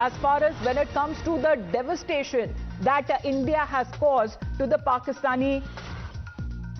as far as when it comes to the devastation that India has caused to the Pakistani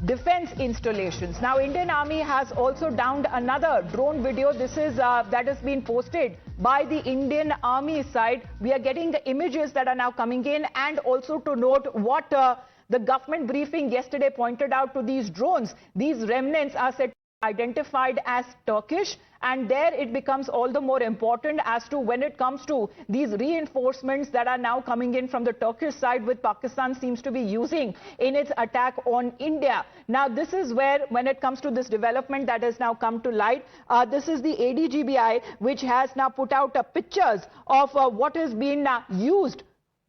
defense installations. Now, Indian Army has also downed another drone video. This is that has been posted by the Indian Army side. We are getting the images that are now coming in, and also to note what the government briefing yesterday pointed out to these drones. These remnants are said to be identified as Turkish, and there it becomes all the more important as to when it comes to these reinforcements that are now coming in from the Turkish side, which Pakistan seems to be using in its attack on India. Now, this is where, when it comes to this development that has now come to light, this is the ADGBI, which has now put out pictures of what has been used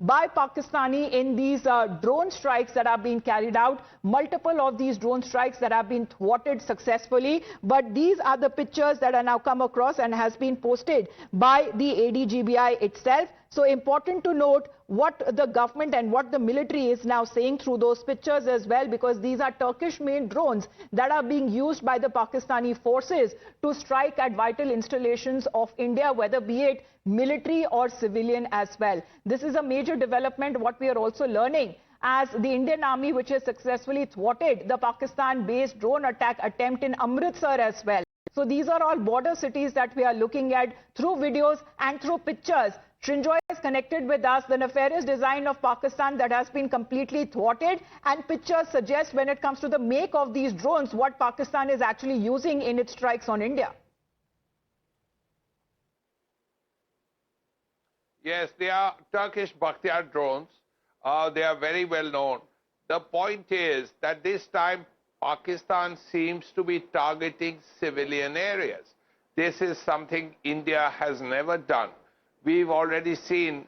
by Pakistani in these drone strikes that are being carried out. Multiple of these drone strikes that have been thwarted successfully. But these are the pictures that are now come across and has been posted by the ADGBI itself. So important to note what the government and what the military is now saying through those pictures as well, because these are Turkish-made drones that are being used by the Pakistani forces to strike at vital installations of India, whether be it military or civilian as well. This is a major development, what we are also learning, as the Indian Army, which has successfully thwarted the Pakistan-based drone attack attempt in Amritsar as well. So these are all border cities that we are looking at through videos and through pictures. Srinjoy is connected with us. The nefarious design of Pakistan that has been completely thwarted, and pictures suggest, when it comes to the make of these drones, what Pakistan is actually using in its strikes on India. Yes, they are Turkish Bakhtiar drones. They are very well known. The point is that this time Pakistan seems to be targeting civilian areas. This is something India has never done. We've already seen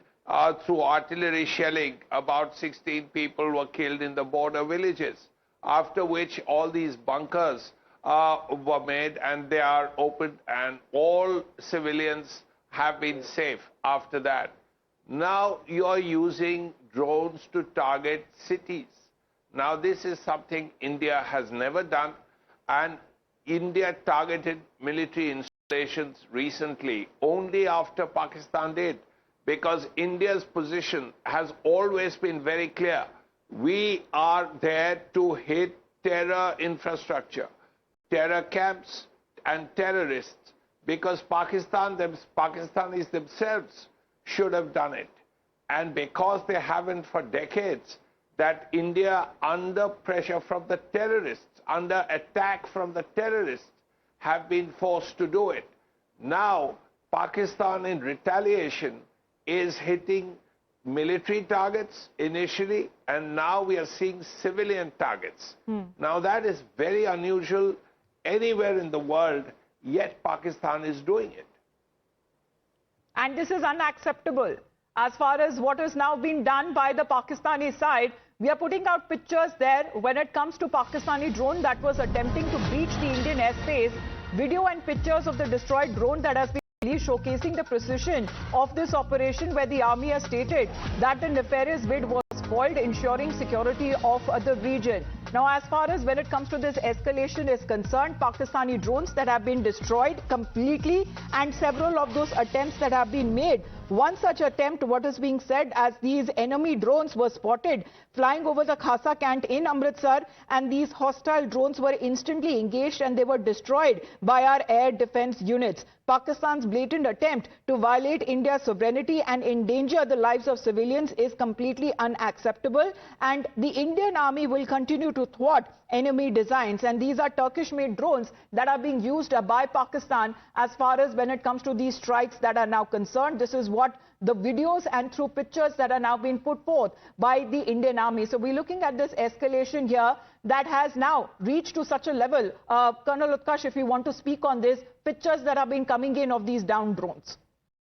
through artillery shelling, about 16 people were killed in the border villages, after which all these bunkers were made and they are opened, and all civilians have been safe after that. Now you are using drones to target cities. Now this is something India has never done, and India targeted military installations recently only after Pakistan did, because India's position has always been very clear. We are there to hit terror infrastructure, terror camps and terrorists, because Pakistanis themselves should have done it. And because they haven't for decades, that India, under pressure from the terrorists, under attack from the terrorists, have been forced to do it. Now, Pakistan in retaliation is hitting military targets initially, and now we are seeing civilian targets. Now that is very unusual anywhere in the world, yet Pakistan is doing it. And this is unacceptable. As far as what has now been done by the Pakistani side, we are putting out pictures there when it comes to Pakistani drone that was attempting to breach the Indian airspace. Video and pictures of the destroyed drone that has been released, showcasing the precision of this operation, where the army has stated that the nefarious bid was foiled, ensuring security of the region. Now, as far as when it comes to this escalation is concerned, Pakistani drones that have been destroyed completely, and several of those attempts that have been made. One such attempt, what is being said, as these enemy drones were spotted flying over the Khasa Cantt in Amritsar, and these hostile drones were instantly engaged and they were destroyed by our air defense units. Pakistan's blatant attempt to violate India's sovereignty and endanger the lives of civilians is completely unacceptable, and the Indian Army will continue to thwart enemy designs. And these are Turkish-made drones that are being used by Pakistan as far as when it comes to these strikes that are now concerned. This is what the videos and through pictures that are now being put forth by the Indian Army. So we're looking at this escalation here that has now reached to such a level. Colonel Utkarsh, if you want to speak on this, pictures that have been coming in of these downed drones.